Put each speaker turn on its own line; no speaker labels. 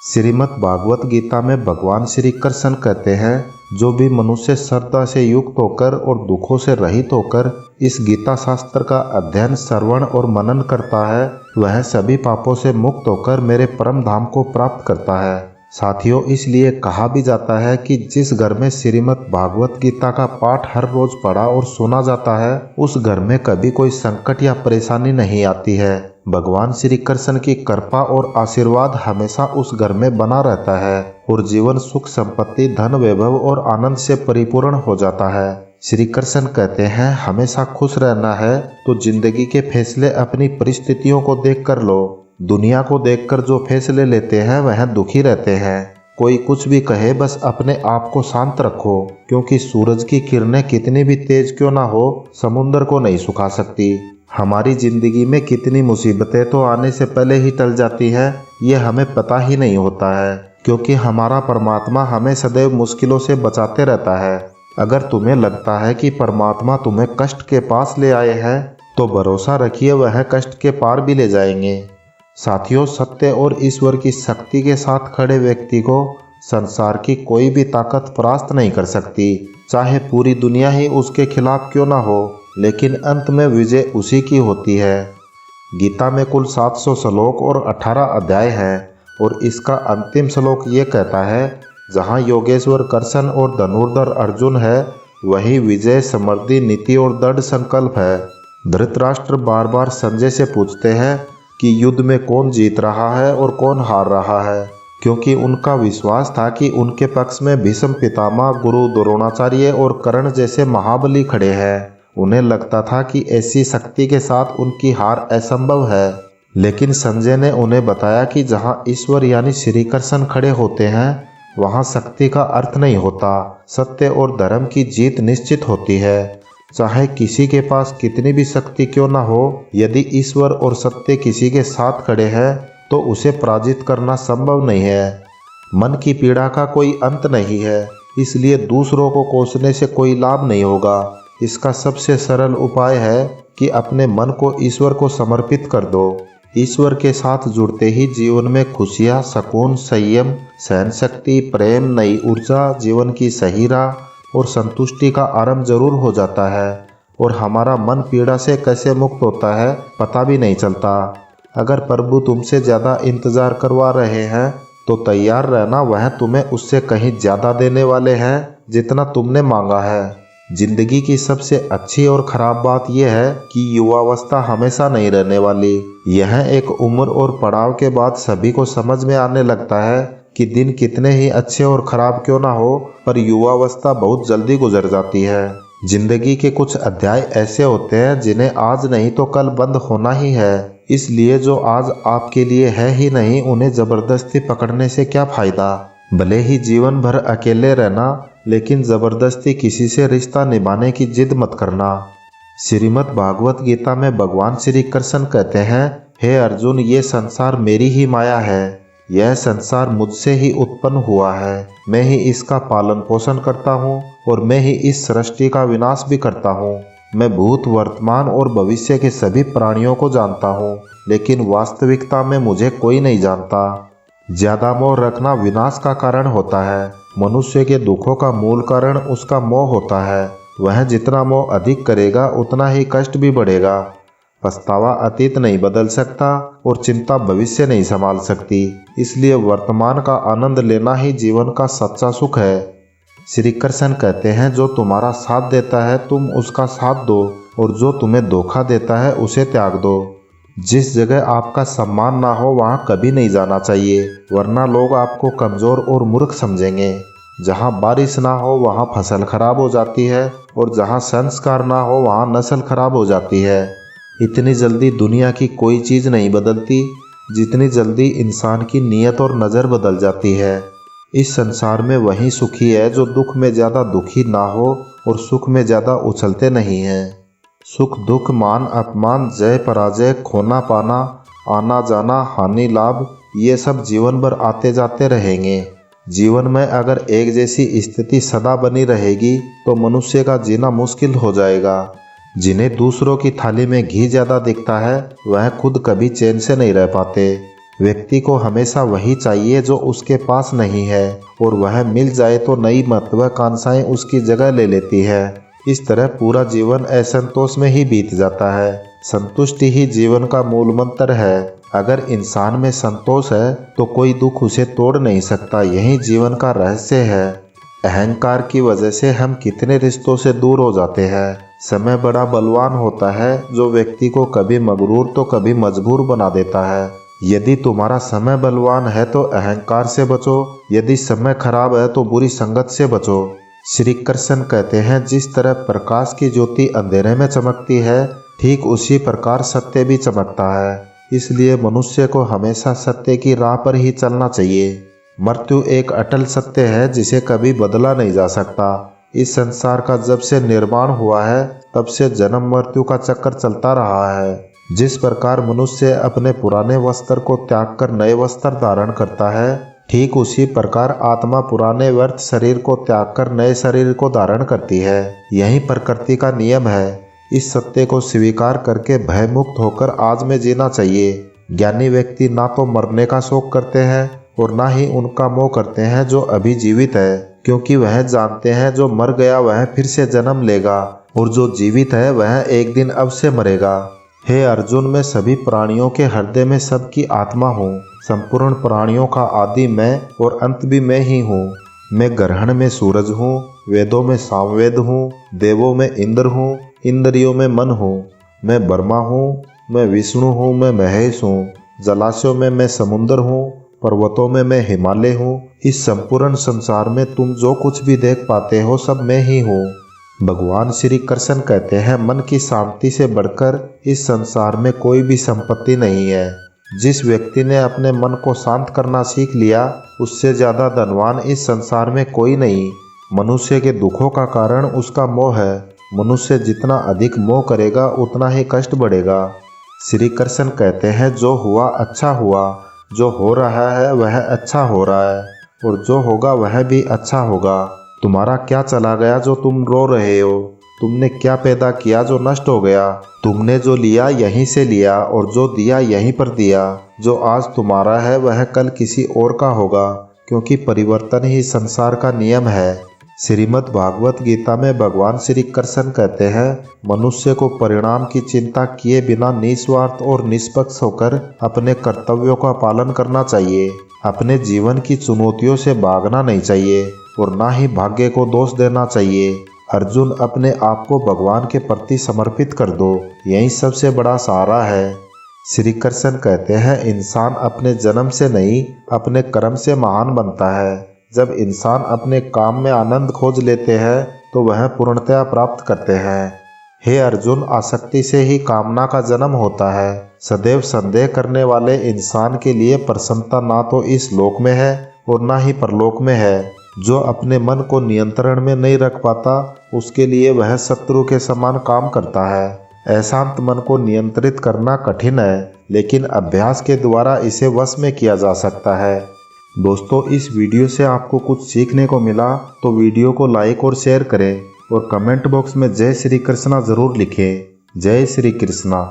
श्रीमद् भागवत गीता में भगवान श्री कृष्ण कहते हैं, जो भी मनुष्य श्रद्धा से युक्त होकर और दुखों से रहित होकर इस गीता शास्त्र का अध्ययन, श्रवण और मनन करता है, वह सभी पापों से मुक्त होकर मेरे परम धाम को प्राप्त करता है। साथियों, इसलिए कहा भी जाता है कि जिस घर में श्रीमद् भागवत गीता का पाठ हर रोज पढ़ा और सुना जाता है, उस घर में कभी कोई संकट या परेशानी नहीं आती है। भगवान श्री कृष्ण की कृपा और आशीर्वाद हमेशा उस घर में बना रहता है और जीवन सुख, संपत्ति, धन, वैभव और आनंद से परिपूर्ण हो जाता है। श्री कृष्ण कहते हैं, हमेशा खुश रहना है तो जिंदगी के फैसले अपनी परिस्थितियों को देख कर लो। दुनिया को देखकर जो फैसले लेते हैं वह दुखी रहते हैं। कोई कुछ भी कहे, बस अपने आप को शांत रखो, क्योंकि सूरज की किरणें कितनी भी तेज क्यों ना हो, समुद्र को नहीं सुखा सकती। हमारी जिंदगी में कितनी मुसीबतें तो आने से पहले ही टल जाती है, ये हमें पता ही नहीं होता है, क्योंकि हमारा परमात्मा हमें सदैव मुश्किलों से बचाते रहता है। अगर तुम्हें लगता है कि परमात्मा तुम्हें कष्ट के पास ले आए हैं, तो भरोसा रखिए वह कष्ट के पार भी ले जाएंगे। साथियों, सत्य और ईश्वर की शक्ति के साथ खड़े व्यक्ति को संसार की कोई भी ताकत परास्त नहीं कर सकती, चाहे पूरी दुनिया ही उसके खिलाफ क्यों ना हो, लेकिन अंत में विजय उसी की होती है। गीता में कुल 700 श्लोक और 18 अध्याय हैं और इसका अंतिम श्लोक ये कहता है, जहाँ योगेश्वर कृष्ण और धनुर्धर अर्जुन है, वही विजय, समृद्धि, नीति और दृढ़ संकल्प है। धृतराष्ट्र बार बार संजय से पूछते हैं कि युद्ध में कौन जीत रहा है और कौन हार रहा है, क्योंकि उनका विश्वास था कि उनके पक्ष में भीष्म पितामह, गुरु द्रोणाचार्य और कर्ण जैसे महाबली खड़े हैं। उन्हें लगता था कि ऐसी शक्ति के साथ उनकी हार असंभव है, लेकिन संजय ने उन्हें बताया कि जहां ईश्वर यानी श्री कृष्ण खड़े होते हैं, वहां शक्ति का अर्थ नहीं होता, सत्य और धर्म की जीत निश्चित होती है। चाहे किसी के पास कितनी भी शक्ति क्यों ना हो, यदि ईश्वर और सत्य किसी के साथ खड़े हैं तो उसे पराजित करना संभव नहीं है। मन की पीड़ा का कोई अंत नहीं है, इसलिए दूसरों को कोसने से कोई लाभ नहीं होगा। इसका सबसे सरल उपाय है कि अपने मन को ईश्वर को समर्पित कर दो। ईश्वर के साथ जुड़ते ही जीवन में खुशियाँ, सुकून, संयम, सहन शक्ति, प्रेम, नई ऊर्जा, जीवन की सही राह और संतुष्टि का आरंभ जरूर हो जाता है और हमारा मन पीड़ा से कैसे मुक्त होता है पता भी नहीं चलता। अगर प्रभु तुमसे ज़्यादा इंतज़ार करवा रहे हैं तो तैयार रहना, वह तुम्हें उससे कहीं ज़्यादा देने वाले हैं जितना तुमने मांगा है। जिंदगी की सबसे अच्छी और ख़राब बात यह है कि युवावस्था हमेशा नहीं रहने वाली। यह एक उम्र और पड़ाव के बाद सभी को समझ में आने लगता है कि दिन कितने ही अच्छे और ख़राब क्यों ना हो, पर युवावस्था बहुत जल्दी गुजर जाती है। जिंदगी के कुछ अध्याय ऐसे होते हैं जिन्हें आज नहीं तो कल बंद होना ही है, इसलिए जो आज आपके लिए है ही नहीं, उन्हें ज़बरदस्ती पकड़ने से क्या फ़ायदा। भले ही जीवन भर अकेले रहना, लेकिन ज़बरदस्ती किसी से रिश्ता निभाने की जिद मत करना। श्रीमद् भागवत गीता में भगवान श्री कृष्ण कहते हैं, हे अर्जुन, ये संसार मेरी ही माया है। यह संसार मुझसे ही उत्पन्न हुआ है। मैं ही इसका पालन पोषण करता हूँ और मैं ही इस सृष्टि का विनाश भी करता हूँ। मैं भूत, वर्तमान और भविष्य के सभी प्राणियों को जानता हूँ, लेकिन वास्तविकता में मुझे कोई नहीं जानता। ज्यादा मोह रखना विनाश का कारण होता है। मनुष्य के दुखों का मूल कारण उसका मोह होता है। वह जितना मोह अधिक करेगा, उतना ही कष्ट भी बढ़ेगा। पछतावा अतीत नहीं बदल सकता और चिंता भविष्य नहीं संभाल सकती, इसलिए वर्तमान का आनंद लेना ही जीवन का सच्चा सुख है। श्री कृष्ण कहते हैं, जो तुम्हारा साथ देता है तुम उसका साथ दो, और जो तुम्हें धोखा देता है उसे त्याग दो। जिस जगह आपका सम्मान ना हो वहाँ कभी नहीं जाना चाहिए, वरना लोग आपको कमज़ोर और मूर्ख समझेंगे। जहाँ बारिश ना हो वहाँ फसल खराब हो जाती है, और जहाँ संस्कार ना हो वहाँ नस्ल खराब हो जाती है। इतनी जल्दी दुनिया की कोई चीज़ नहीं बदलती जितनी जल्दी इंसान की नीयत और नज़र बदल जाती है। इस संसार में वही सुखी है जो दुख में ज़्यादा दुखी ना हो और सुख में ज़्यादा उछलते नहीं हैं। सुख, दुख, मान, अपमान, जय, पराजय, खोना पाना, आना जाना, हानि लाभ, ये सब जीवन भर आते जाते रहेंगे। जीवन में अगर एक जैसी स्थिति सदा बनी रहेगी तो मनुष्य का जीना मुश्किल हो जाएगा। जिन्हें दूसरों की थाली में घी ज़्यादा दिखता है, वह खुद कभी चैन से नहीं रह पाते। व्यक्ति को हमेशा वही चाहिए जो उसके पास नहीं है, और वह मिल जाए तो नई महत्वाकांक्षाएं उसकी जगह ले लेती है। इस तरह पूरा जीवन असंतोष में ही बीत जाता है। संतुष्टि ही जीवन का मूल मंत्र है। अगर इंसान में संतोष है तो कोई दुख उसे तोड़ नहीं सकता। यही जीवन का रहस्य है। अहंकार की वजह से हम कितने रिश्तों से दूर हो जाते हैं। समय बड़ा बलवान होता है जो व्यक्ति को कभी मगरूर तो कभी मजबूर बना देता है। यदि तुम्हारा समय बलवान है तो अहंकार से बचो, यदि समय खराब है तो बुरी संगत से बचो। श्री कृष्ण कहते हैं, जिस तरह प्रकाश की ज्योति अंधेरे में चमकती है, ठीक उसी प्रकार सत्य भी चमकता है। इसलिए मनुष्य को हमेशा सत्य की राह पर ही चलना चाहिए। मृत्यु एक अटल सत्य है जिसे कभी बदला नहीं जा सकता। इस संसार का जब से निर्माण हुआ है तब से जन्म मृत्यु का चक्कर चलता रहा है। जिस प्रकार मनुष्य अपने पुराने वस्त्र को त्याग कर नए वस्त्र धारण करता है, ठीक उसी प्रकार आत्मा पुराने व्यर्थ शरीर को त्याग कर नए शरीर को धारण करती है। यही प्रकृति का नियम है। इस सत्य को स्वीकार करके भयमुक्त होकर आज में जीना चाहिए। ज्ञानी व्यक्ति ना तो मरने का शोक करते हैं और ना ही उनका मोह करते हैं जो अभी जीवित है, क्योंकि वह जानते हैं जो मर गया वह फिर से जन्म लेगा और जो जीवित है वह एक दिन अवश्य मरेगा। हे अर्जुन, मैं सभी प्राणियों के हृदय में सबकी आत्मा हूँ। संपूर्ण प्राणियों का आदि मैं और अंत भी मैं ही हूँ। मैं ग्रहण में सूरज हूँ, वेदों में सामवेद हूँ, देवों में इंद्र हूँ, इंद्रियों में मन हूँ। मैं ब्रह्मा हूँ, मैं विष्णु हूँ, मैं महेश हूँ। जलाशयों में मैं समुद्र हूँ, पर्वतों में मैं हिमालय हूँ। इस संपूर्ण संसार में तुम जो कुछ भी देख पाते हो सब मैं ही हूँ। भगवान श्री कृष्ण कहते हैं, मन की शांति से बढ़कर इस संसार में कोई भी संपत्ति नहीं है। जिस व्यक्ति ने अपने मन को शांत करना सीख लिया, उससे ज्यादा धनवान इस संसार में कोई नहीं। मनुष्य के दुखों का कारण उसका मोह है। मनुष्य जितना अधिक मोह करेगा उतना ही कष्ट बढ़ेगा। श्री कृष्ण कहते हैं, जो हुआ अच्छा हुआ, जो हो रहा है वह अच्छा हो रहा है, और जो होगा वह भी अच्छा होगा। तुम्हारा क्या चला गया जो तुम रो रहे हो? तुमने क्या पैदा किया जो नष्ट हो गया? तुमने जो लिया यहीं से लिया और जो दिया यहीं पर दिया। जो आज तुम्हारा है वह कल किसी और का होगा, क्योंकि परिवर्तन ही संसार का नियम है। श्रीमद् भागवत गीता में भगवान श्री कृष्ण कहते हैं, मनुष्य को परिणाम की चिंता किए बिना निस्वार्थ और निष्पक्ष होकर अपने कर्तव्यों का पालन करना चाहिए। अपने जीवन की चुनौतियों से भागना नहीं चाहिए और ना ही भाग्य को दोष देना चाहिए। अर्जुन, अपने आप को भगवान के प्रति समर्पित कर दो, यही सबसे बड़ा सहारा है। श्री कृष्ण कहते हैं, इंसान अपने जन्म से नहीं अपने कर्म से महान बनता है। जब इंसान अपने काम में आनंद खोज लेते हैं तो वह पूर्णतया प्राप्त करते हैं। हे अर्जुन, आसक्ति से ही कामना का जन्म होता है। सदैव संदेह करने वाले इंसान के लिए प्रसन्नता ना तो इस लोक में है और ना ही परलोक में है। जो अपने मन को नियंत्रण में नहीं रख पाता, उसके लिए वह शत्रु के समान काम करता है। अशांत मन को नियंत्रित करना कठिन है, लेकिन अभ्यास के द्वारा इसे वश में किया जा सकता है। दोस्तों, इस वीडियो से आपको कुछ सीखने को मिला तो वीडियो को लाइक और शेयर करें और कमेंट बॉक्स में जय श्री कृष्णा जरूर लिखें। जय श्री कृष्णा।